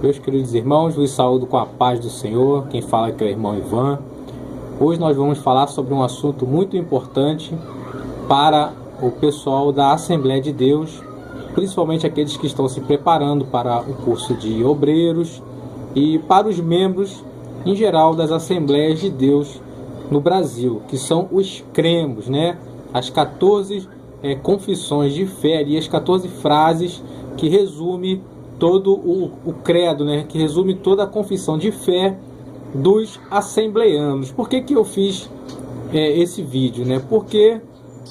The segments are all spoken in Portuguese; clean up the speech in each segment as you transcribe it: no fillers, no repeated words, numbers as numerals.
Meus queridos irmãos, vos saúdo com a paz do Senhor. Quem fala aqui é o irmão Ivan. Hoje nós vamos falar sobre um assunto muito importante para o pessoal da Assembleia de Deus, principalmente aqueles que estão se preparando para o curso de obreiros e para os membros em geral das Assembleias de Deus no Brasil, que são os cremos, né? As 14 confissões de fé e as 14 frases que resume todo o credo, né? Que resume toda a confissão de fé dos assembleanos. Por que eu fiz esse vídeo, né? Porque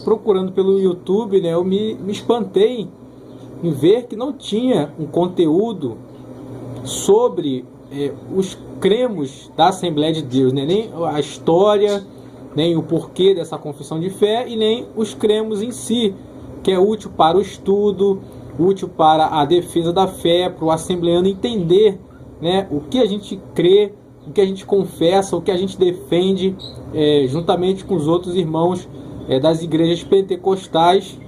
procurando pelo YouTube, né, eu me espantei em ver que não tinha um conteúdo sobre os cremos da Assembleia de Deus, né? Nem a história, nem o porquê dessa confissão de fé e nem os cremos em si, que é útil para o estudo, útil para a defesa da fé, para o assembleano entender, né, o que a gente crê, o que a gente confessa, o que a gente defende, juntamente com os outros irmãos das igrejas pentecostais,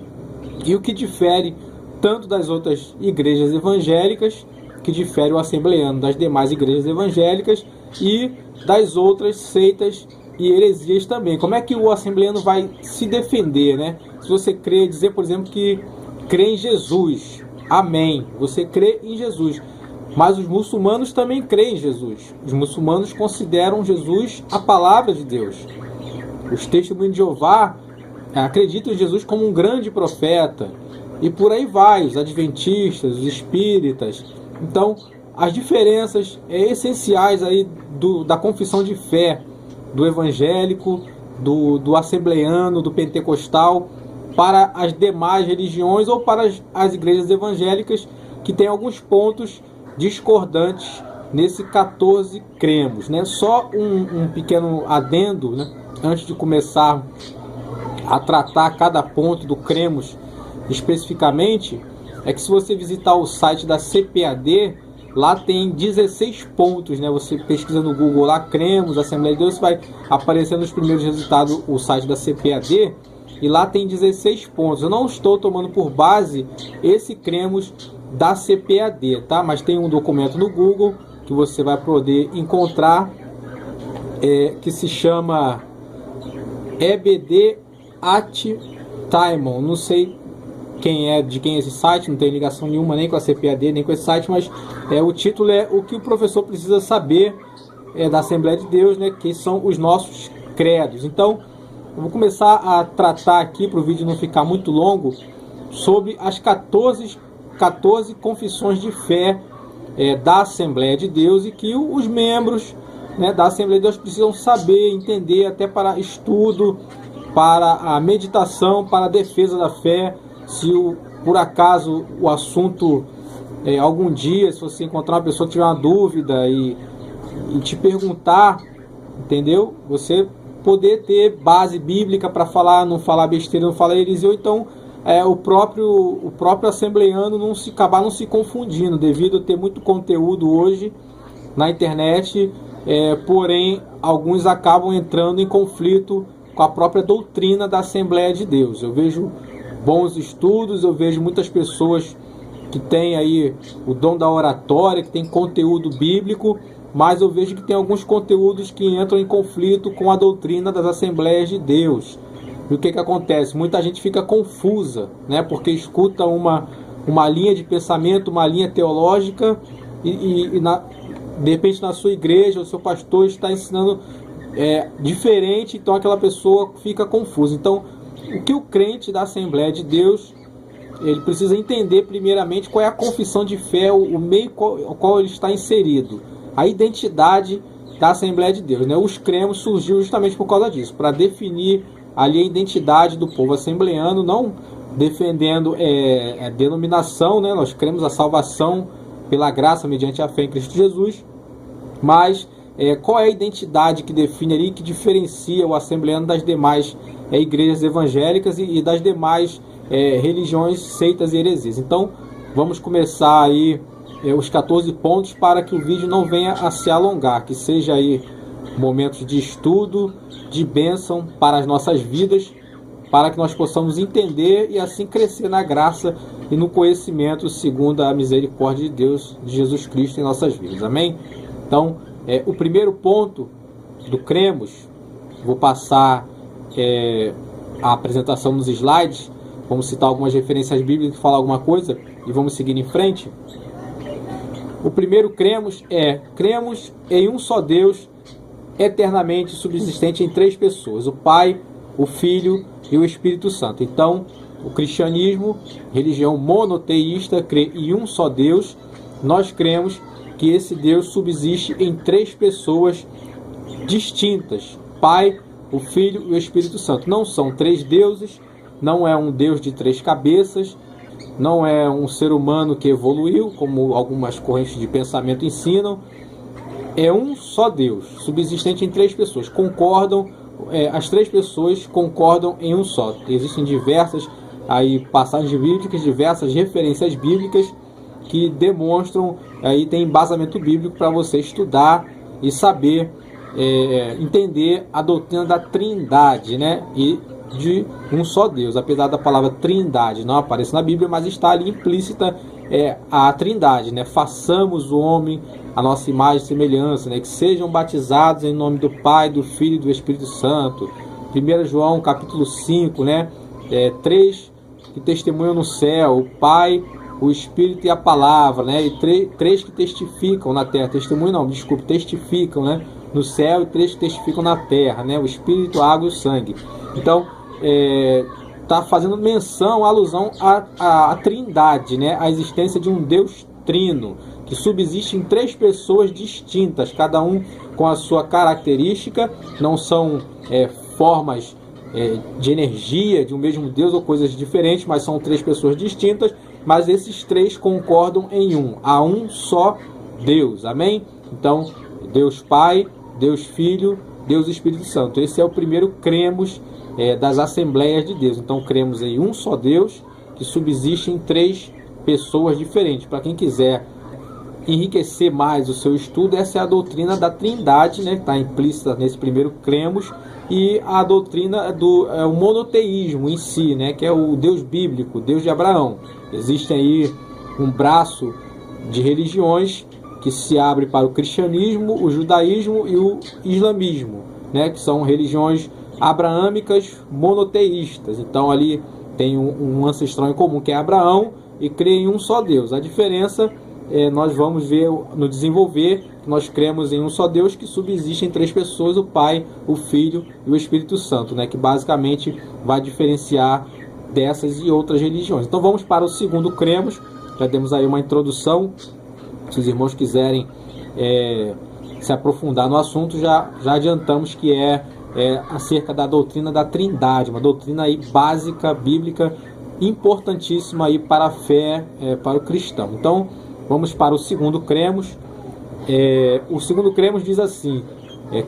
e o que difere tanto das outras igrejas evangélicas, que difere o assembleano das demais igrejas evangélicas e das outras seitas e heresias também. Como é que o assembleano vai se defender, né? Se você crê, dizer, por exemplo, que crê em Jesus, amém, você crê em Jesus, mas os muçulmanos também creem em Jesus. Os muçulmanos consideram Jesus a palavra de Deus. Os testemunhos de Jeová acreditam em Jesus como um grande profeta, e por aí vai, os adventistas, os espíritas. Então, as diferenças essenciais aí da confissão de fé do evangélico, do assembleano, do pentecostal, para as demais religiões ou para as igrejas evangélicas, que tem alguns pontos discordantes nesse 14 cremos, né? Só um pequeno adendo, né, antes de começar a tratar cada ponto do cremos especificamente, é que se você visitar o site da CPAD, lá tem 16 pontos, né? Você pesquisa no Google lá, cremos, Assembleia de Deus, vai aparecer nos primeiros resultados o site da CPAD, e lá tem 16 pontos. Eu não estou tomando por base esse cremos da CPAD, tá? Mas tem um documento no Google que você vai poder encontrar, que se chama EBD at Taimon. Não sei de quem é esse site, não tem ligação nenhuma nem com a CPAD, nem com esse site, mas o título é o que o professor precisa saber da Assembleia de Deus, né? Que são os nossos credos. Então, eu vou começar a tratar aqui, para o vídeo não ficar muito longo, sobre as 14 confissões de fé da Assembleia de Deus, e que os membros, né, da Assembleia de Deus precisam saber, entender, até para estudo, para a meditação, para a defesa da fé. Se por acaso o assunto, algum dia, se você encontrar uma pessoa que tiver uma dúvida e te perguntar, entendeu? Você poder ter base bíblica para falar, não falar besteira, não falar heresia, ou então o próprio assembleano acabar não se confundindo, devido a ter muito conteúdo hoje na internet, porém alguns acabam entrando em conflito com a própria doutrina da Assembleia de Deus. Eu vejo bons estudos, eu vejo muitas pessoas que têm aí o dom da oratória, que tem conteúdo bíblico, mas eu vejo que tem alguns conteúdos que entram em conflito com a doutrina das Assembleias de Deus. E o que acontece? Muita gente fica confusa, né? Porque escuta uma linha de pensamento, uma linha teológica, de repente na sua igreja o seu pastor está ensinando diferente, então aquela pessoa fica confusa. Então, o que o crente da Assembleia de Deus, ele precisa entender primeiramente qual é a confissão de fé, o meio ao qual ele está inserido, a identidade da Assembleia de Deus, né? Os cremos surgiu justamente por causa disso, para definir ali a identidade do povo assembleano, não defendendo a denominação, né? Nós cremos a salvação pela graça mediante a fé em Cristo Jesus, mas qual é a identidade que define ali, que diferencia o assembleano das demais igrejas evangélicas e das demais religiões, seitas e heresias. Então, vamos começar aí os 14 pontos, para que o vídeo não venha a se alongar, que seja aí momentos de estudo, de bênção para as nossas vidas, para que nós possamos entender e assim crescer na graça e no conhecimento segundo a misericórdia de Deus, de Jesus Cristo em nossas vidas. Amém? Então, o primeiro ponto do cremos, vou passar a apresentação nos slides, vamos citar algumas referências bíblicas, falar alguma coisa e vamos seguir em frente. O primeiro cremos em um só Deus, eternamente subsistente em três pessoas, o Pai, o Filho e o Espírito Santo. Então, o cristianismo, religião monoteísta, crê em um só Deus. Nós cremos que esse Deus subsiste em três pessoas distintas, Pai, o Filho e o Espírito Santo. Não são três deuses, não é um Deus de três cabeças, não é um ser humano que evoluiu, como algumas correntes de pensamento ensinam. É um só Deus, subsistente em três pessoas. As três pessoas concordam em um só. Existem diversas passagens bíblicas, diversas referências bíblicas que demonstram, tem embasamento bíblico para você estudar e saber entender a doutrina da Trindade, né? E de um só Deus. Apesar da palavra Trindade não aparecer na Bíblia, mas está ali implícita a Trindade, né? Façamos o homem a nossa imagem e semelhança, né? Que sejam batizados em nome do Pai, do Filho e do Espírito Santo. 1 João capítulo 5, né? Três que testemunham no céu, o Pai, o Espírito e a Palavra, né? E três que testificam na terra, testificam, né? No céu, e três que testificam na terra, né? O Espírito, a água e o sangue. Então, está fazendo menção, alusão à Trindade, né? A existência de um Deus trino, que subsiste em três pessoas distintas, cada um com a sua característica, não são formas de energia de um mesmo Deus ou coisas diferentes, mas são três pessoas distintas, mas esses três concordam em há um só Deus, amém? Então, Deus Pai, Deus Filho, Deus Espírito Santo. Esse é o primeiro cremos das Assembleias de Deus. Então, cremos em um só Deus, que subsiste em três pessoas diferentes. Para quem quiser enriquecer mais o seu estudo, essa é a doutrina da Trindade, né? Está implícita nesse primeiro cremos, e a doutrina do monoteísmo em si, né? Que é o Deus bíblico, Deus de Abraão. Existe aí um braço de religiões que se abre para o cristianismo, o judaísmo e o islamismo, né? Que são religiões abraâmicas monoteístas. Então ali tem um ancestral em comum, que é Abraão, e crê em um só Deus. A diferença nós vamos ver no desenvolver, que nós cremos em um só Deus que subsiste em três pessoas, o Pai, o Filho e o Espírito Santo, né? Que basicamente vai diferenciar dessas e outras religiões. Então vamos para o segundo cremos. Já demos aí uma introdução. Se os irmãos quiserem se aprofundar no assunto, já adiantamos que acerca da doutrina da Trindade, uma doutrina aí básica, bíblica, importantíssima aí para a fé, para o cristão. Então, vamos para o segundo cremos. O segundo cremos diz assim: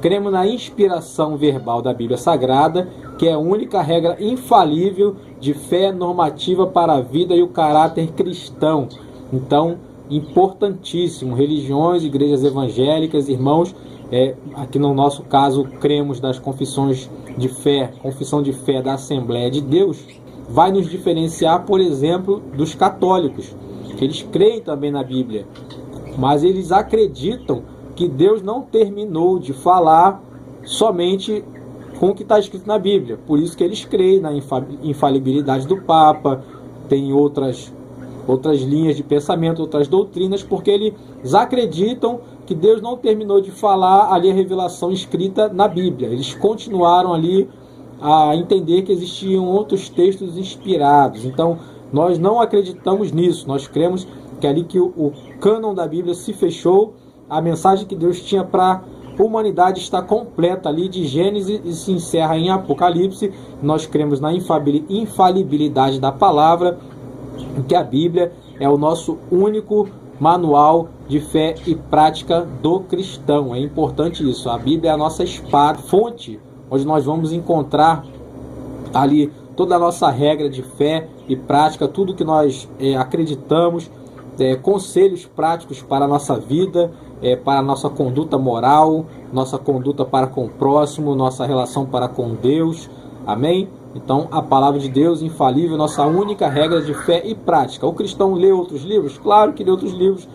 cremos na inspiração verbal da Bíblia Sagrada, que é a única regra infalível de fé normativa para a vida e o caráter cristão. Então, importantíssimo, religiões, igrejas evangélicas, irmãos, aqui no nosso caso, cremos das confissões de fé, confissão de fé da Assembleia de Deus, vai nos diferenciar, por exemplo, dos católicos, que eles creem também na Bíblia, mas eles acreditam que Deus não terminou de falar somente com o que está escrito na Bíblia. Por isso que eles creem na infalibilidade do Papa, tem outras linhas de pensamento, outras doutrinas, porque eles acreditam que Deus não terminou de falar ali a revelação escrita na Bíblia. Eles continuaram ali a entender que existiam outros textos inspirados. Então, nós não acreditamos nisso. Nós cremos que ali que o cânon da Bíblia se fechou, a mensagem que Deus tinha para a humanidade está completa ali de Gênesis e se encerra em Apocalipse. Nós cremos na infalibilidade da palavra, que a Bíblia é o nosso único manual de fé e prática do cristão. É importante isso. A Bíblia é a nossa espada, fonte, onde nós vamos encontrar ali toda a nossa regra de fé e prática, tudo que nós acreditamos, conselhos práticos para a nossa vida, para a nossa conduta moral, nossa conduta para com o próximo, nossa relação para com Deus. Amém? Então, a palavra de Deus, infalível, nossa única regra de fé e prática. O cristão lê outros livros? Claro que lê outros livros,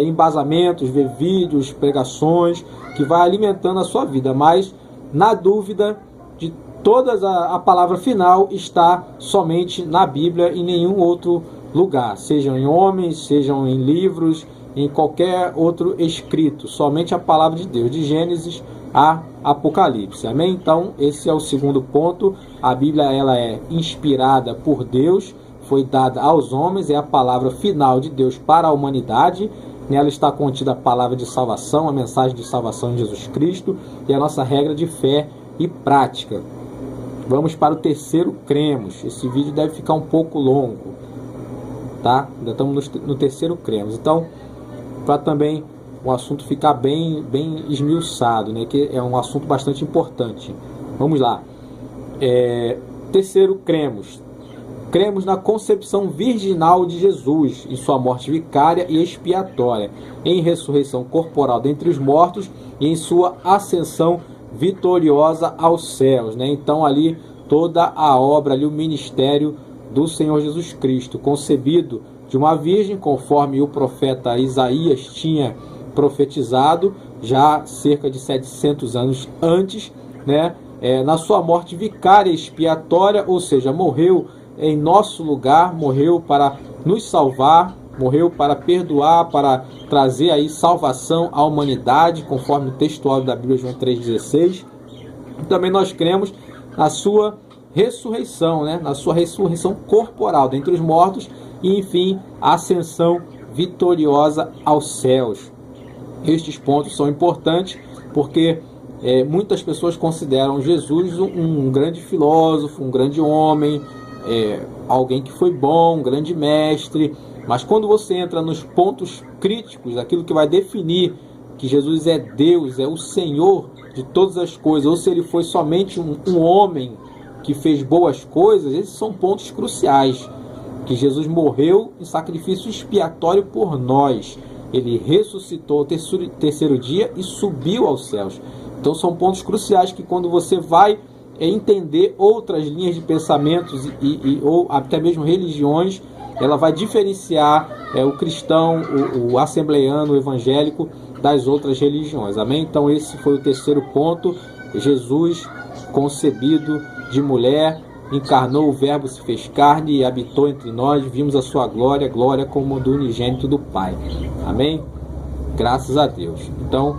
embasamentos, vê vídeos, pregações, que vai alimentando a sua vida. Mas, na dúvida, de todas a palavra final está somente na Bíblia e em nenhum outro lugar. Sejam em homens, sejam em livros, em qualquer outro escrito. Somente a palavra de Deus, de Gênesis a Apocalipse. Amém? Então, esse é o segundo ponto. A Bíblia, ela é inspirada por Deus, foi dada aos homens, é a palavra final de Deus para a humanidade. Nela está contida a palavra de salvação, a mensagem de salvação de Jesus Cristo e a nossa regra de fé e prática. Vamos para o terceiro cremos. Esse vídeo deve ficar um pouco longo, tá? Ainda estamos no terceiro cremos. Então, para também o assunto ficar bem esmiuçado, né? Que é um assunto bastante importante. Vamos lá. Terceiro cremos. Cremos na concepção virginal de Jesus, em sua morte vicária e expiatória, em ressurreição corporal dentre os mortos e em sua ascensão vitoriosa aos céus, né? Então ali toda a obra, ali o ministério do Senhor Jesus Cristo, concebido de uma virgem, conforme o profeta Isaías tinha profetizado já cerca de 700 anos antes, né? Na sua morte vicária e expiatória, ou seja, morreu em nosso lugar, morreu para nos salvar, morreu para perdoar, para trazer aí salvação à humanidade, conforme o textual da Bíblia, João 3,16. Também nós cremos na sua ressurreição, né? Na sua ressurreição corporal dentre os mortos e, enfim, a ascensão vitoriosa aos céus. Estes pontos são importantes porque muitas pessoas consideram Jesus um grande filósofo, um grande homem, alguém que foi bom, um grande mestre. Mas quando você entra nos pontos críticos, aquilo que vai definir que Jesus é Deus, é o Senhor de todas as coisas, ou se ele foi somente um homem que fez boas coisas, esses são pontos cruciais. Que Jesus morreu em sacrifício expiatório por nós. Ele ressuscitou ao terceiro dia e subiu aos céus. Então são pontos cruciais que quando você vai entender outras linhas de pensamentos ou até mesmo religiões, ela vai diferenciar o cristão, o assembleiano, o evangélico das outras religiões. Amém? Então esse foi o terceiro ponto. Jesus, concebido de mulher, encarnou, o verbo se fez carne e habitou entre nós, vimos a sua glória, glória como do unigênito do Pai. Amém? Graças a Deus. Então,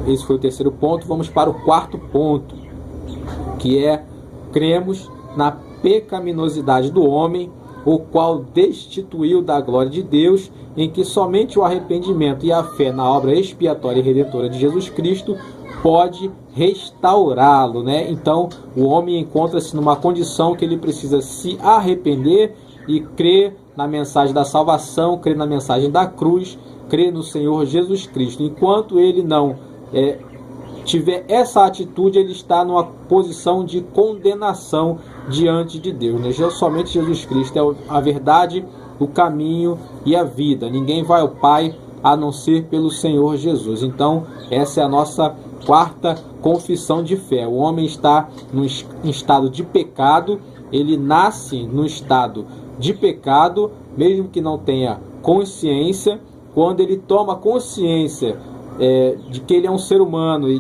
esse foi o terceiro ponto. Vamos para o quarto ponto, que é: cremos na pecaminosidade do homem, o qual destituiu da glória de Deus, em que somente o arrependimento e a fé na obra expiatória e redentora de Jesus Cristo pode restaurá-lo, né? Então, o homem encontra-se numa condição que ele precisa se arrepender e crer na mensagem da salvação, crer na mensagem da cruz, crer no Senhor Jesus Cristo. Enquanto ele não tiver essa atitude, ele está numa posição de condenação diante de Deus, né? Somente Jesus Cristo é a verdade, o caminho e a vida. Ninguém vai ao Pai a não ser pelo Senhor Jesus. Então, essa é a nossa quarta confissão de fé. O homem está em estado de pecado, ele nasce no estado de pecado, mesmo que não tenha consciência. Quando ele toma consciência de que ele é um ser humano e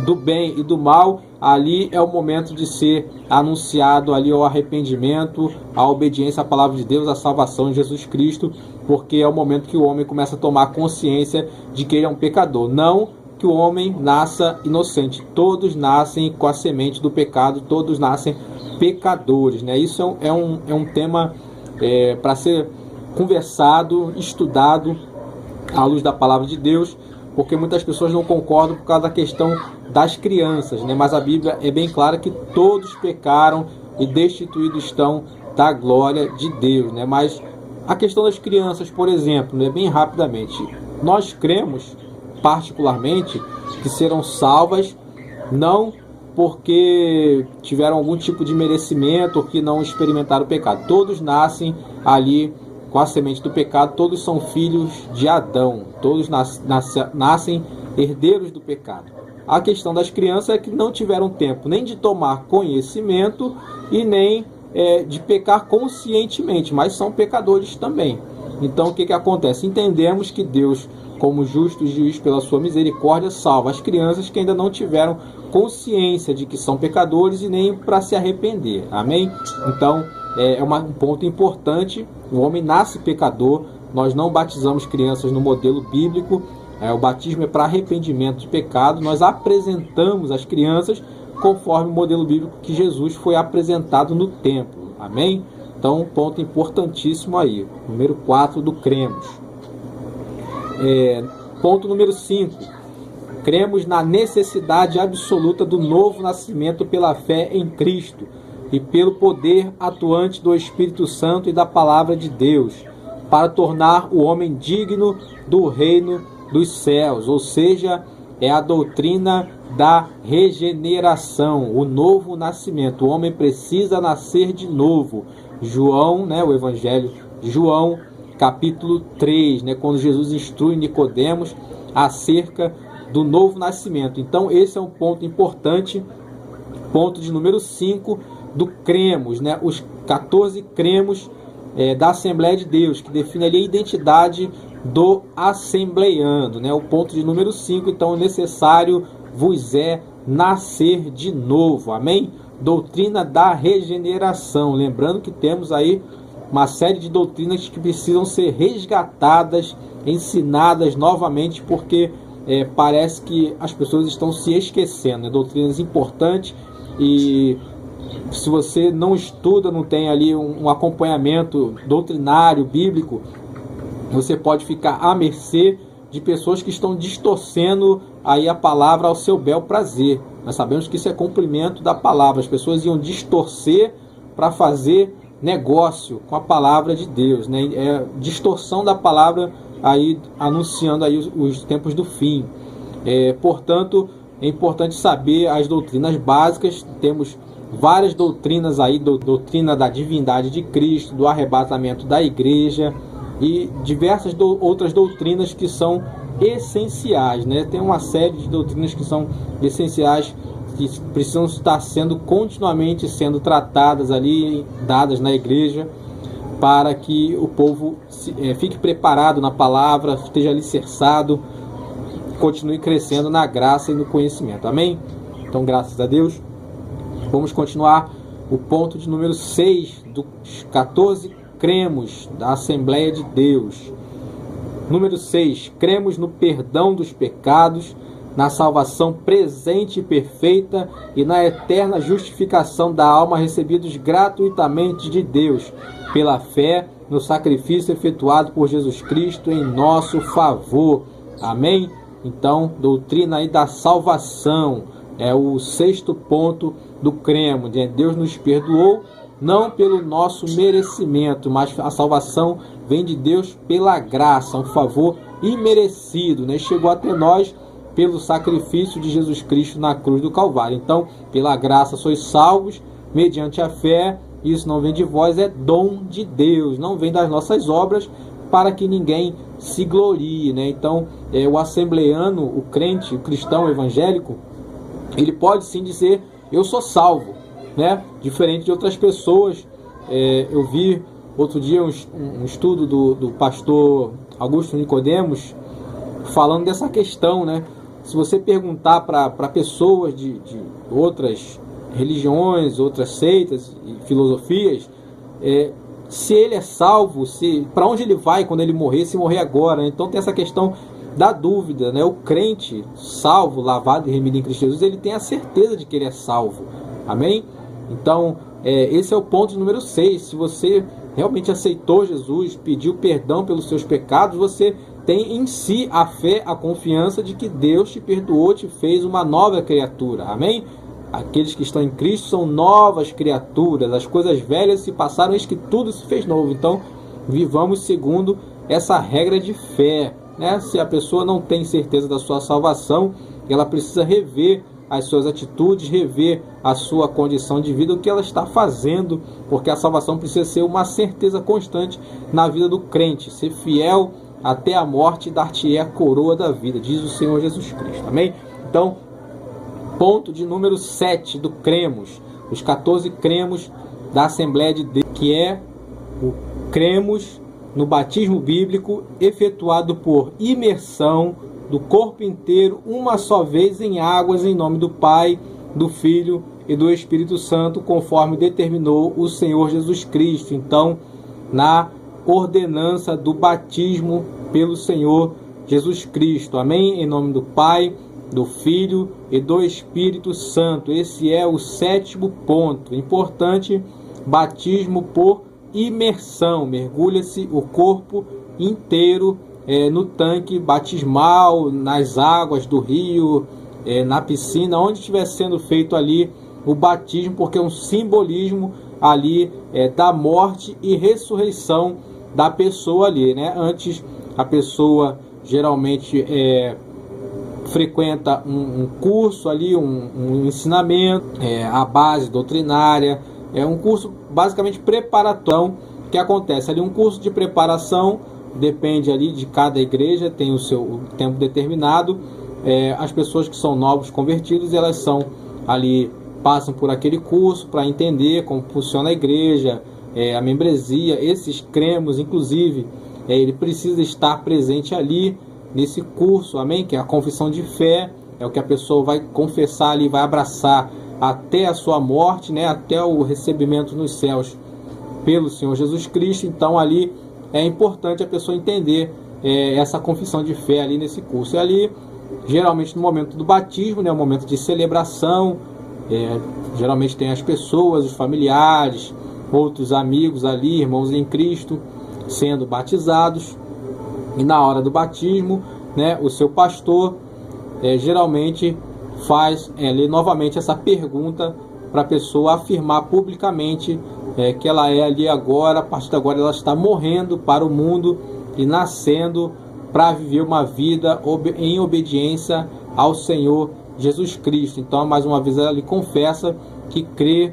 do bem e do mal, ali é o momento de ser anunciado ali o arrependimento, a obediência à palavra de Deus, a salvação em Jesus Cristo, porque é o momento que o homem começa a tomar consciência de que ele é um pecador. Não que o homem nasça inocente, todos nascem com a semente do pecado, todos nascem pecadores, né? Isso é um tema para ser conversado, estudado à luz da palavra de Deus, porque muitas pessoas não concordam por causa da questão das crianças, né? Mas a Bíblia é bem clara que todos pecaram e destituídos estão da glória de Deus, né? Mas a questão das crianças, por exemplo, né? Bem rapidamente, nós cremos particularmente que serão salvas não porque tiveram algum tipo de merecimento ou que não experimentaram o pecado. Todos nascem ali com a semente do pecado, todos são filhos de Adão, todos nascem herdeiros do pecado. A questão das crianças é que não tiveram tempo nem de tomar conhecimento e nem de pecar conscientemente, mas são pecadores também. Então o que acontece? Entendemos que Deus, como justo juiz pela sua misericórdia, salva as crianças que ainda não tiveram consciência de que são pecadores e nem para se arrepender. Amém? Então um ponto importante: o homem nasce pecador. Nós não batizamos crianças no modelo bíblico. O batismo é para arrependimento de pecado. Nós apresentamos as crianças conforme o modelo bíblico que Jesus foi apresentado no templo. Amém? Então, ponto importantíssimo aí. Número 4 do cremos. Ponto número 5. Cremos na necessidade absoluta do novo nascimento pela fé em Cristo e pelo poder atuante do Espírito Santo e da Palavra de Deus, para tornar o homem digno do reino dos céus. Ou seja, é a doutrina da regeneração, o novo nascimento. O homem precisa nascer de novo. João, o Evangelho de João, capítulo 3, quando Jesus instrui Nicodemos acerca do novo nascimento. Então esse é um ponto importante, ponto de número 5 do cremos, os 14 cremos da Assembleia de Deus, que define ali a identidade do assembleiano, o ponto de número 5. Então, necessário vos é nascer de novo. Amém? Doutrina da regeneração. Lembrando que temos aí uma série de doutrinas que precisam ser resgatadas, ensinadas novamente, porque parece que as pessoas estão se esquecendo. Doutrinas importantes, e se você não estuda, não tem ali um acompanhamento doutrinário, bíblico, você pode ficar à mercê de pessoas que estão distorcendo aí a palavra ao seu bel prazer. Nós sabemos que isso é cumprimento da palavra. As pessoas iam distorcer para fazer negócio com a palavra de Deus, É distorção da palavra, aí anunciando aí os tempos do fim. Portanto, é importante saber as doutrinas básicas. Temos várias doutrinas aí, doutrina da divindade de Cristo, do arrebatamento da igreja e diversas outras doutrinas que são essenciais, Tem uma série de doutrinas que são essenciais, que precisam estar continuamente sendo tratadas ali, dadas na igreja, para que o povo fique preparado na palavra, esteja alicerçado, continue crescendo na graça e no conhecimento. Amém? Então, graças a Deus. Vamos continuar o ponto de número 6 dos 14 cremos da Assembleia de Deus. Número 6. Cremos no perdão dos pecados, na salvação presente e perfeita e na eterna justificação da alma, recebidos gratuitamente de Deus, pela fé no sacrifício efetuado por Jesus Cristo em nosso favor. Amém? Então, doutrina aí da salvação é o 6º ponto do cremos. Deus nos perdoou não pelo nosso merecimento, mas a salvação vem de Deus pela graça, um favor imerecido, Chegou até nós pelo sacrifício de Jesus Cristo na cruz do Calvário. Então, pela graça sois salvos, mediante a fé. Isso não vem de vós, é dom de Deus, não vem das nossas obras, para que ninguém se glorie, Então, o assembleiano, o crente, o cristão evangélico, ele pode sim dizer: eu sou salvo, Diferente de outras pessoas. Eu vi outro dia um estudo do pastor Augusto Nicodemos falando dessa questão, Se você perguntar para pessoas de outras religiões, outras seitas e filosofias, se ele é salvo, para onde ele vai quando ele morrer, se morrer agora. Então tem essa questão da dúvida, O crente salvo, lavado e remido em Cristo Jesus, ele tem a certeza de que ele é salvo. Amém? Então, esse é o ponto número 6. Se você realmente aceitou Jesus, pediu perdão pelos seus pecados, você tem em si a fé, a confiança de que Deus te perdoou, te fez uma nova criatura. Amém? Aqueles que estão em Cristo são novas criaturas. As coisas velhas se passaram, eis que tudo se fez novo. Então, vivamos segundo essa regra de fé, Se a pessoa não tem certeza da sua salvação, ela precisa rever as suas atitudes, rever a sua condição de vida, o que ela está fazendo, porque a salvação precisa ser uma certeza constante na vida do crente. Ser fiel até a morte, dar-te-é a coroa da vida, diz o Senhor Jesus Cristo. Amém? Então, Ponto de número 7 do cremos, os 14 cremos da Assembleia de Deus, que é o cremos no batismo bíblico efetuado por imersão do corpo inteiro uma só vez em águas em nome do Pai, do Filho e do Espírito Santo, conforme determinou o Senhor Jesus Cristo. Então, na ordenança do batismo pelo Senhor Jesus Cristo. Amém? Em nome do Pai, do Filho e do Espírito Santo. Esse é o 7º ponto. Importante, batismo por imersão. Mergulha-se o corpo inteiro no tanque batismal, nas águas do rio, na piscina, onde estiver sendo feito ali o batismo, porque é um simbolismo ali da morte e ressurreição da pessoa ali, né? Antes, a pessoa geralmente frequenta um curso ali, um ensinamento, a base doutrinária, um curso basicamente preparatório. Que acontece ali, um curso de preparação, depende ali de cada igreja, tem o seu tempo determinado. As pessoas que são novos convertidos, elas são ali, passam por aquele curso para entender como funciona a igreja, a membresia. Esses cremos, inclusive, ele precisa estar presente ali nesse curso, amém? Que é a confissão de fé, é o que a pessoa vai confessar ali, vai abraçar até a sua morte, né? Até o recebimento nos céus pelo Senhor Jesus Cristo. Então ali é importante a pessoa entender essa confissão de fé ali nesse curso. E ali, geralmente no momento do batismo, né? Um momento de celebração, geralmente tem as pessoas, os familiares, outros amigos ali, irmãos em Cristo, sendo batizados. E na hora do batismo, né, o seu pastor geralmente faz ler novamente essa pergunta para a pessoa afirmar publicamente que ela é ali agora, a partir de agora ela está morrendo para o mundo e nascendo para viver uma vida em obediência ao Senhor Jesus Cristo. Então, mais uma vez, ela lhe confessa que crê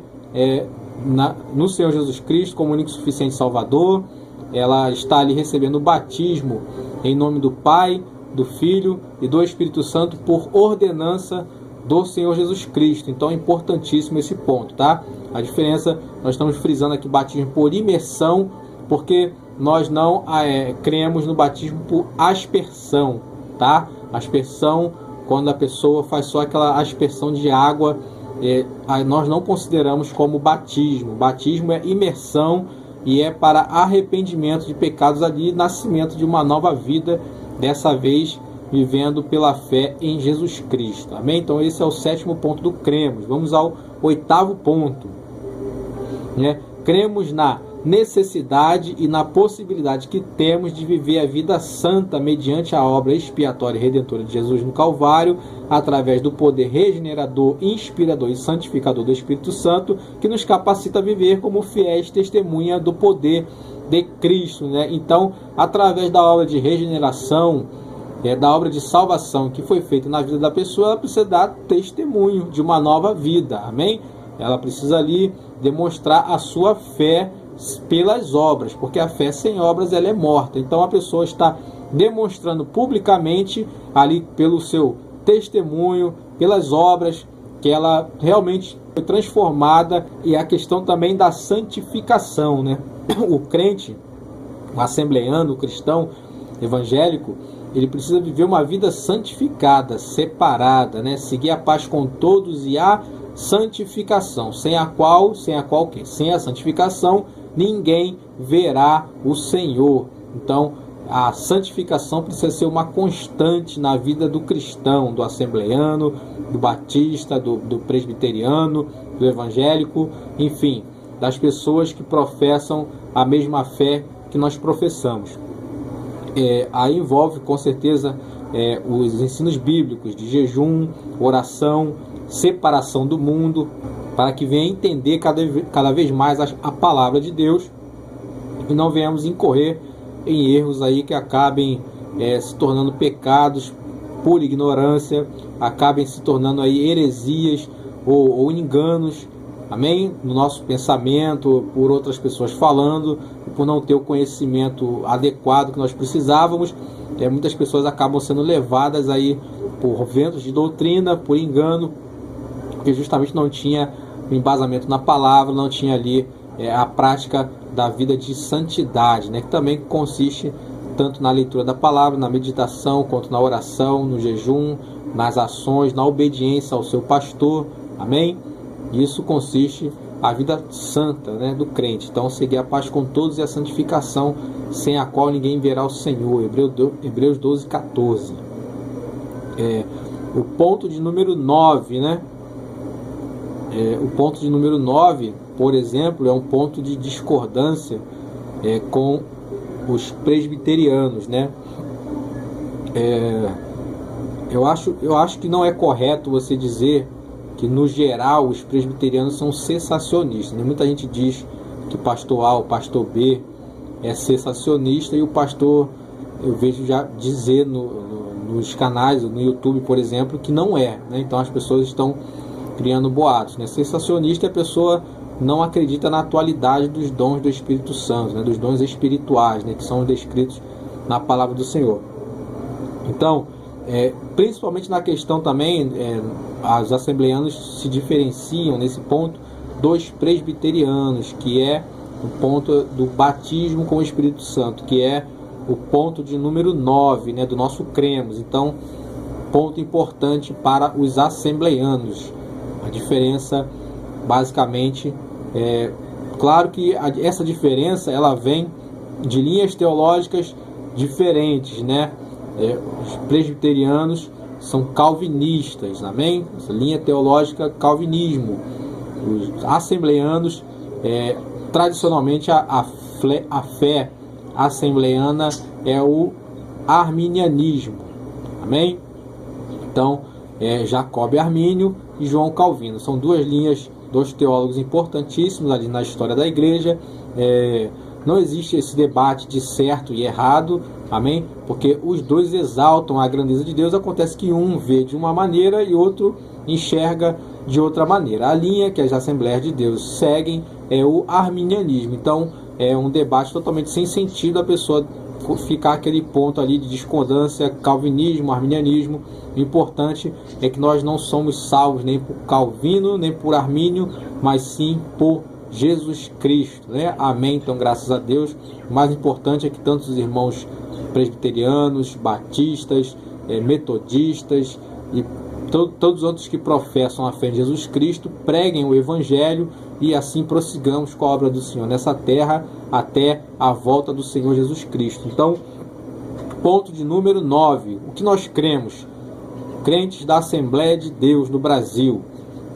no Senhor Jesus Cristo como único e suficiente Salvador. Ela está ali recebendo o batismo em nome do Pai, do Filho e do Espírito Santo por ordenança do Senhor Jesus Cristo. Então é importantíssimo esse ponto, tá? A diferença, nós estamos frisando aqui batismo por imersão, porque nós não cremos no batismo por aspersão, tá? Aspersão, quando a pessoa faz só aquela aspersão de água, nós não consideramos como batismo. Batismo é imersão e é para arrependimento de pecados ali, nascimento de uma nova vida, dessa vez vivendo pela fé em Jesus Cristo. Amém? Então esse é o 7º ponto do cremos. Vamos ao 8º ponto. Cremos na necessidade e na possibilidade que temos de viver a vida santa mediante a obra expiatória e redentora de Jesus no Calvário, através do poder regenerador, inspirador e santificador do Espírito Santo, que nos capacita a viver como fiéis testemunha do poder de Cristo, né? Então, através da obra de regeneração, da obra de salvação que foi feita na vida da pessoa, ela precisa dar testemunho de uma nova vida, amém? Ela precisa ali demonstrar a sua fé pelas obras, porque a fé sem obras ela é morta. Então a pessoa está demonstrando publicamente ali pelo seu testemunho, pelas obras, que ela realmente foi transformada. E a questão também da santificação, né? O crente, o assembleano, o cristão evangélico, ele precisa viver uma vida santificada, separada, né? Seguir a paz com todos e a santificação, sem a santificação ninguém verá o Senhor. Então a santificação precisa ser uma constante na vida do cristão, do assembleano, do batista, do presbiteriano, do evangélico, enfim, das pessoas que professam a mesma fé que nós professamos. Aí envolve com certeza os ensinos bíblicos de jejum, oração, separação do mundo, para que venha entender cada vez mais a palavra de Deus e não venhamos incorrer em erros aí que acabem se tornando pecados por ignorância, acabem se tornando aí heresias ou enganos, amém? No nosso pensamento, por outras pessoas falando, por não ter o conhecimento adequado que nós precisávamos. Muitas pessoas acabam sendo levadas aí por ventos de doutrina, por engano, porque justamente não tinha embasamento na palavra, não tinha ali a prática da vida de santidade, né? Que também consiste tanto na leitura da palavra, na meditação, quanto na oração, no jejum, nas ações, na obediência ao seu pastor, amém? Isso consiste a vida santa, né, do crente. Então, seguir a paz com todos e a santificação, sem a qual ninguém verá o Senhor. Hebreus 12, 14. O ponto de número 9, né? O ponto de número 9, por exemplo, é um ponto de discordância com os presbiterianos, né? Eu acho que não é correto você dizer que, no geral, os presbiterianos são cessacionistas, né? Muita gente diz que o pastor A, o pastor B é cessacionista, e o pastor, eu vejo já dizer nos canais, no YouTube, por exemplo, que não é, né? Então as pessoas estão criando boatos, né? Cessacionista é a pessoa não acredita na atualidade dos dons do Espírito Santo, né? Dos dons espirituais, né? Que são descritos na palavra do Senhor. Então, principalmente na questão também, os assembleanos se diferenciam nesse ponto dos presbiterianos, que é o ponto do batismo com o Espírito Santo, que é o ponto de número 9, né, do nosso cremos. Então, ponto importante para os assembleanos. A diferença, basicamente, claro que essa diferença ela vem de linhas teológicas diferentes, né? Os presbiterianos são calvinistas, amém? Essa linha teológica, calvinismo. Os assembleanos, tradicionalmente, a fé assembleana é o arminianismo, amém? Então, Jacob Armínio e João Calvino são duas linhas, dois teólogos importantíssimos ali na história da igreja. Não existe esse debate de certo e errado, amém? Porque os dois exaltam a grandeza de Deus. Acontece que um vê de uma maneira e outro enxerga de outra maneira. A linha que as Assembleias de Deus seguem é o arminianismo. Então, é um debate totalmente sem sentido a pessoa ficar aquele ponto ali de discordância, calvinismo, arminianismo. O importante é que nós não somos salvos nem por Calvino, nem por Armínio, mas sim por Jesus Cristo, né? Amém. Então, graças a Deus. O mais importante é que tantos os irmãos presbiterianos, batistas, metodistas e todos os outros que professam a fé em Jesus Cristo preguem o Evangelho, e assim prossigamos com a obra do Senhor nessa terra até a volta do Senhor Jesus Cristo. Então, ponto de número 9. O que nós cremos? Crentes da Assembleia de Deus no Brasil,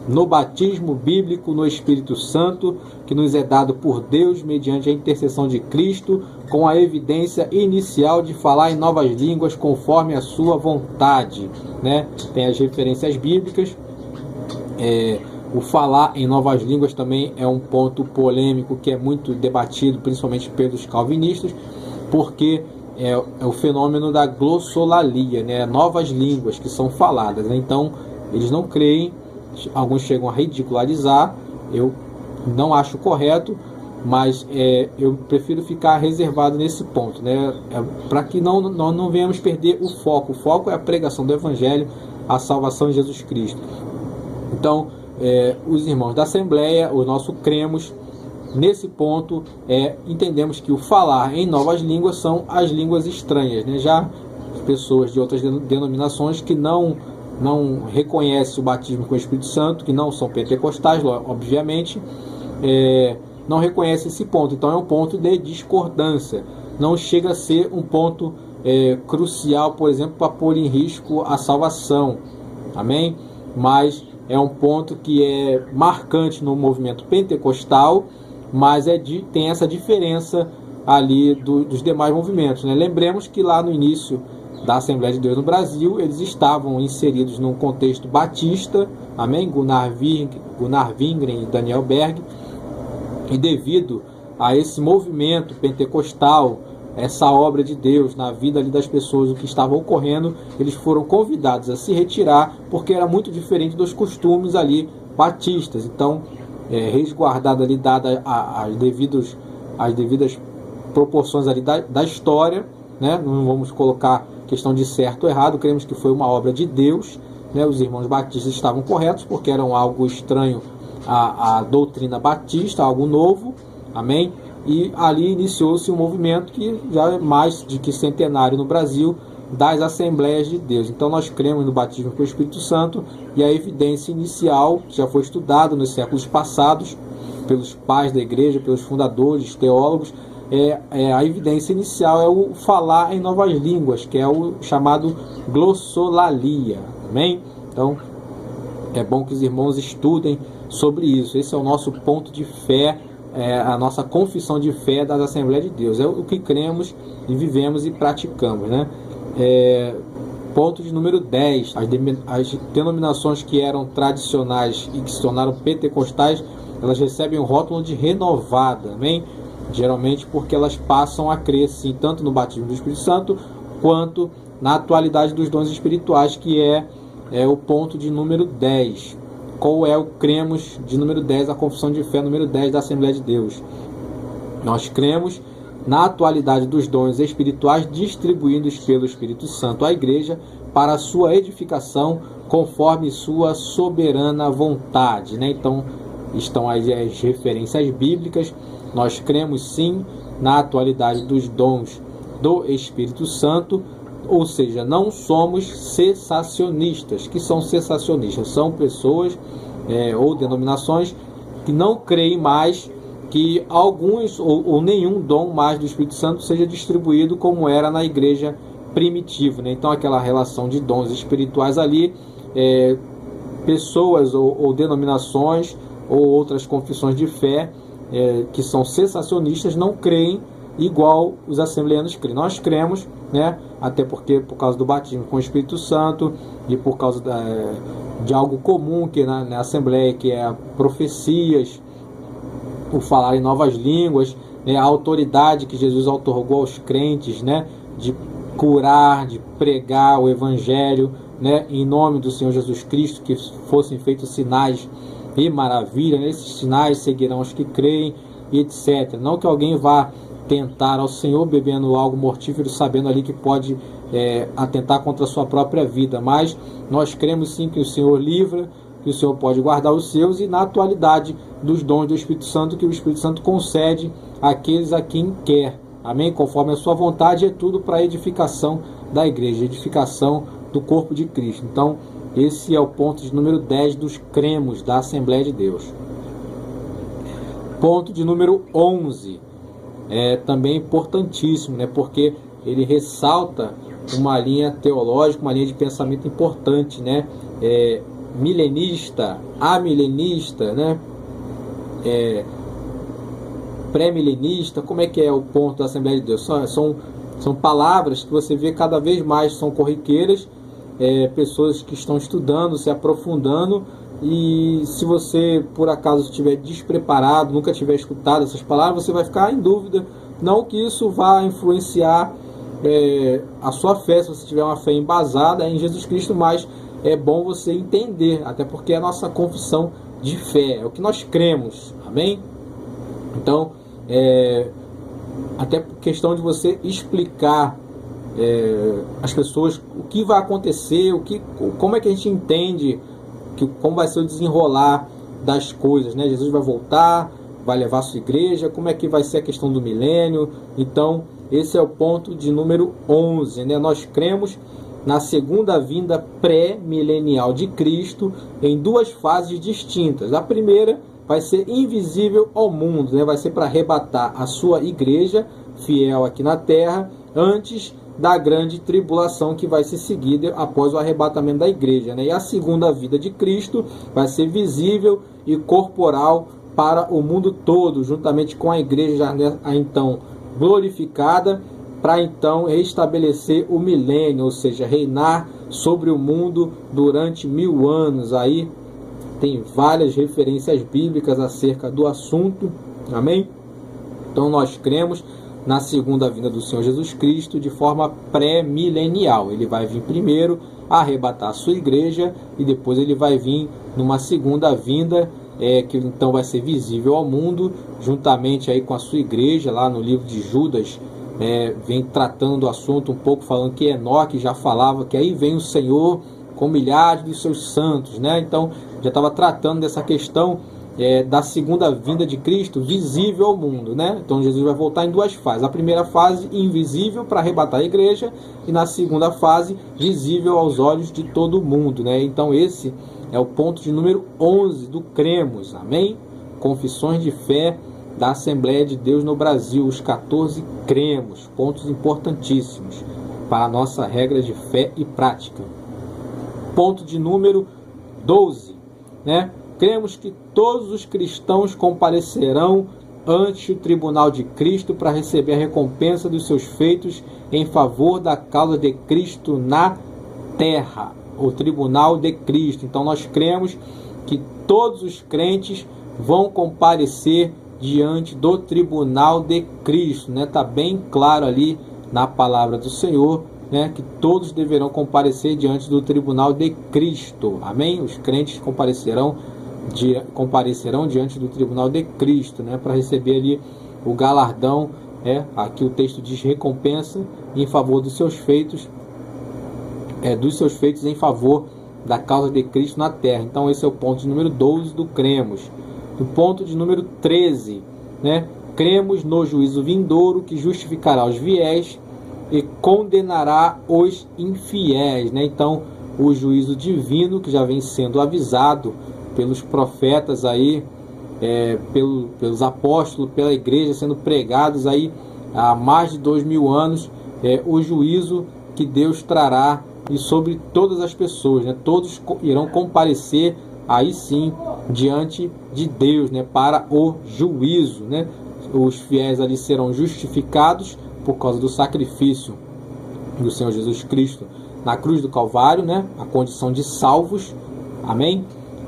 no batismo bíblico no Espírito Santo, que nos é dado por Deus mediante a intercessão de Cristo, com a evidência inicial de falar em novas línguas conforme a sua vontade, né? Tem as referências bíblicas. O falar em novas línguas também é um ponto polêmico que é muito debatido, principalmente pelos calvinistas, porque é o fenômeno da glossolalia, né? Novas línguas que são faladas, né? Então, eles não creem. Alguns chegam a ridicularizar. Eu não acho correto, mas eu prefiro ficar reservado nesse ponto, né? Para que nós não venhamos perder o foco. O foco é a pregação do Evangelho, a salvação em Jesus Cristo. Então, os irmãos da Assembleia, o nosso cremos, nesse ponto, entendemos que o falar em novas línguas são as línguas estranhas, né? Já pessoas de outras denominações que não reconhecem o batismo com o Espírito Santo, que não são pentecostais, obviamente, não reconhecem esse ponto. Então é um ponto de discordância. Não chega a ser um ponto crucial, por exemplo, para pôr em risco a salvação. Amém? Mas é um ponto que é marcante no movimento pentecostal, mas tem essa diferença ali dos demais movimentos, né? Lembremos que lá no início da Assembleia de Deus no Brasil, eles estavam inseridos num contexto batista, amém? Gunnar Wingren e Daniel Berg, e devido a esse movimento pentecostal, essa obra de Deus na vida ali das pessoas, o que estava ocorrendo, eles foram convidados a se retirar, porque era muito diferente dos costumes ali batistas. Então, resguardado ali, dada as devidas proporções ali da história, né? Não vamos colocar questão de certo ou errado, cremos que foi uma obra de Deus, né, os irmãos batistas estavam corretos, porque eram algo estranho à doutrina batista, algo novo, amém? E ali iniciou-se um movimento que já é mais de que centenário no Brasil, das Assembleias de Deus. Então nós cremos no batismo com o Espírito Santo, e a evidência inicial já foi estudada nos séculos passados pelos pais da igreja, pelos fundadores, teólogos. A evidência inicial é o falar em novas línguas, que é o chamado glossolalia, amém? Então é bom que os irmãos estudem sobre isso. Esse é o nosso ponto de fé, a nossa confissão de fé das Assembleias de Deus, é o que cremos e vivemos e praticamos, né? Ponto de número 10, as denominações que eram tradicionais e que se tornaram pentecostais, elas recebem o rótulo de renovada, amém? Geralmente porque elas passam a crer sim, tanto no batismo do Espírito Santo quanto na atualidade dos dons espirituais, que é o ponto de número 10. Qual é o cremos de número 10, a confissão de fé número 10 da Assembleia de Deus? Nós cremos na atualidade dos dons espirituais distribuídos pelo Espírito Santo à igreja para a sua edificação conforme sua soberana vontade, né? Então estão aí as referências bíblicas. Nós cremos sim na atualidade dos dons do Espírito Santo, ou seja, não somos cessacionistas. Que são cessacionistas? São pessoas ou denominações que não creem mais que alguns ou nenhum dom mais do Espírito Santo seja distribuído como era na igreja primitiva, né? Então aquela relação de dons espirituais ali, pessoas ou denominações ou outras confissões de fé que são cessacionistas não creem igual os assembleanos creem. Nós cremos, né? Até porque por causa do batismo com o Espírito Santo e por causa de algo comum que na Assembleia, que é profecias, o falar em novas línguas, né? A autoridade que Jesus outorgou aos crentes, né? De curar, de pregar o Evangelho, né? Em nome do Senhor Jesus Cristo, que fossem feitos sinais e maravilha, né? Esses sinais seguirão os que creem, etc. Não que alguém vá tentar ao Senhor bebendo algo mortífero, sabendo ali que pode atentar contra a sua própria vida, mas nós cremos sim que o Senhor livra, que o Senhor pode guardar os seus, e na atualidade dos dons do Espírito Santo, que o Espírito Santo concede àqueles a quem quer, amém? Conforme a sua vontade, é tudo para a edificação da igreja, edificação do corpo de Cristo. Então esse é o ponto de número 10 dos cremos da Assembleia de Deus. Ponto de número 11, também importantíssimo, né? Porque ele ressalta uma linha teológica, uma linha de pensamento importante, né? Milenista, amilenista, né? Pré-milenista. Como é que é o ponto da Assembleia de Deus? São palavras que você vê cada vez mais são corriqueiras, pessoas que estão estudando, se aprofundando, e se você por acaso estiver despreparado, nunca tiver escutado essas palavras, você vai ficar em dúvida. Não que isso vá influenciar a sua fé, se você tiver uma fé embasada em Jesus Cristo, mas é bom você entender, até porque é a nossa confissão de fé, é o que nós cremos, amém? Então, até questão de você explicar às pessoas o que vai acontecer, como é que a gente entende, como vai ser o desenrolar das coisas, né? Jesus vai voltar, vai levar a sua igreja, como é que vai ser a questão do milênio. Então esse é o ponto de número 11, né? Nós cremos na segunda vinda pré-milenial de Cristo em duas fases distintas. A primeira vai ser invisível ao mundo, né? Vai ser para arrebatar a sua igreja fiel aqui na terra antes da grande tribulação que vai se seguir após o arrebatamento da igreja, né? E a segunda vida de Cristo vai ser visível e corporal para o mundo todo, juntamente com a igreja então glorificada, para então restabelecer o milênio, ou seja, reinar sobre o mundo durante 1000 anos. Aí tem várias referências bíblicas acerca do assunto, amém? Então nós cremos na segunda vinda do Senhor Jesus Cristo de forma pré-milenial. Ele vai vir primeiro arrebatar a sua igreja e depois ele vai vir numa segunda vinda, que então vai ser visível ao mundo, juntamente aí com a sua igreja. Lá no livro de Judas vem tratando do assunto um pouco, falando que Enoque já falava que aí vem o Senhor com milhares dos seus santos, né? Então, já estava tratando dessa questão da segunda vinda de Cristo visível ao mundo, né? Então, Jesus vai voltar em duas fases. A primeira fase, invisível para arrebatar a igreja, e na segunda fase, visível aos olhos de todo mundo, né? Então, esse é o ponto de número 11 do Cremos, amém? Confissões de fé da Assembleia de Deus no Brasil, os 14 cremos, pontos importantíssimos para a nossa regra de fé e prática. Ponto de número 12, né? Cremos que todos os cristãos comparecerão ante o tribunal de Cristo para receber a recompensa dos seus feitos em favor da causa de Cristo na terra, o tribunal de Cristo. Então nós cremos que todos os crentes vão comparecer diante do tribunal de Cristo, né? Tá bem claro ali na palavra do Senhor, né, que todos deverão comparecer diante do tribunal de Cristo. Amém? Os crentes comparecerão diante do tribunal de Cristo, né, para receber ali o galardão, aqui o texto diz recompensa em favor dos seus feitos, em favor da causa de Cristo na terra. Então esse é o ponto de número 12 do cremos. O ponto de número 13, né? Cremos no juízo vindouro que justificará os fiéis e condenará os infiéis, né? Então, o juízo divino que já vem sendo avisado pelos profetas aí, pelos apóstolos, pela igreja, sendo pregados aí há mais de 2000 anos, o juízo que Deus trará e sobre todas as pessoas, né? Todos irão comparecer aí sim diante de Deus, né, para o juízo, né? Os fiéis ali serão justificados por causa do sacrifício do Senhor Jesus Cristo na cruz do Calvário, né? A condição de salvos, amém?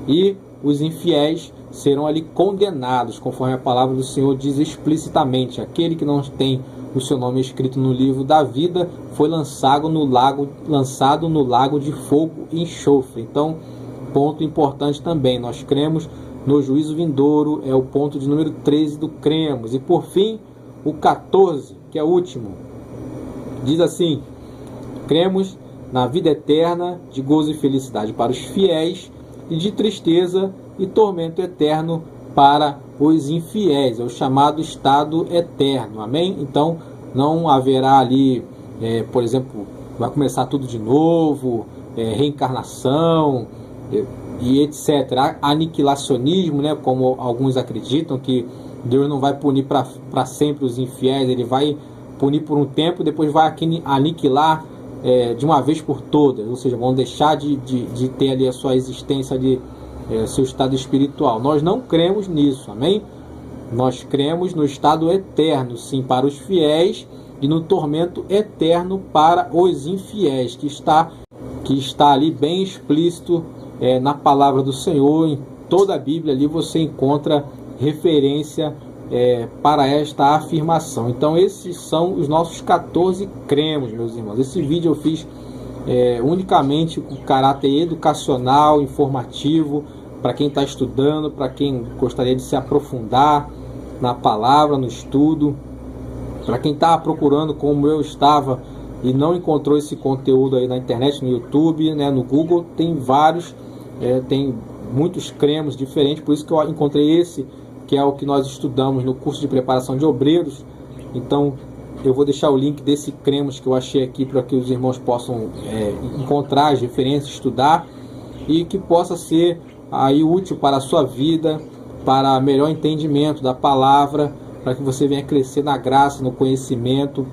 E os infiéis serão ali condenados, conforme a palavra do Senhor diz explicitamente: aquele que não tem o seu nome escrito no livro da vida foi lançado no lago de fogo e enxofre. Então, ponto importante também, nós cremos no juízo vindouro, é o ponto de número 13 do cremos. E por fim, o 14, que é o último, diz assim: cremos na vida eterna de gozo e felicidade para os fiéis e de tristeza e tormento eterno para os infiéis, é o chamado estado eterno, amém? Então não haverá ali, por exemplo, vai começar tudo de novo, reencarnação e etc. Aniquilacionismo, né? Como alguns acreditam que Deus não vai punir para sempre os infiéis, ele vai punir por um tempo, depois vai aniquilar de uma vez por todas, ou seja, vão deixar de ter ali a sua existência, ali, seu estado espiritual. Nós não cremos nisso, amém? Nós cremos no estado eterno, sim, para os fiéis, e no tormento eterno para os infiéis, que está ali bem explícito na palavra do Senhor. Em toda a Bíblia ali você encontra referência para esta afirmação. Então esses são os nossos 14 cremos, meus irmãos. Esse vídeo eu fiz unicamente com caráter educacional, informativo, para quem está estudando, para quem gostaria de se aprofundar na palavra, no estudo, para quem está procurando como eu estava e não encontrou esse conteúdo aí na internet, no YouTube, né, no Google, tem vários, tem muitos cremos diferentes, por isso que eu encontrei esse, que é o que nós estudamos no curso de preparação de obreiros. Então eu vou deixar o link desse cremos que eu achei aqui para que os irmãos possam encontrar as referências, estudar, e que possa ser aí útil para a sua vida, para melhor entendimento da palavra, para que você venha crescer na graça, no conhecimento,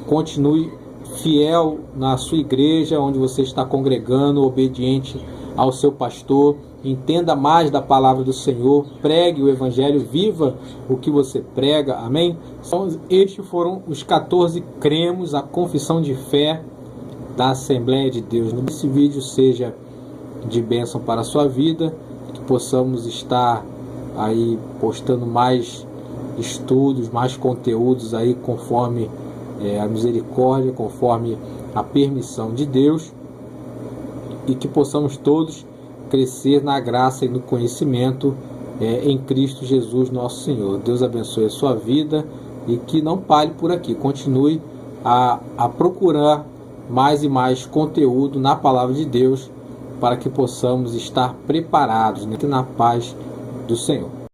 continue fiel na sua igreja, onde você está congregando, obediente ao seu pastor, entenda mais da palavra do Senhor, pregue o evangelho, viva o que você prega, amém? Então, estes foram os 14 cremos, a confissão de fé da Assembleia de Deus. Que esse vídeo seja de bênção para a sua vida, que possamos estar aí postando mais estudos, mais conteúdos aí conforme a misericórdia, conforme a permissão de Deus, e que possamos todos crescer na graça e no conhecimento em Cristo Jesus nosso Senhor. Deus abençoe a sua vida e que não pare por aqui, continue a procurar mais e mais conteúdo na palavra de Deus para que possamos estar preparados, né, na paz do Senhor.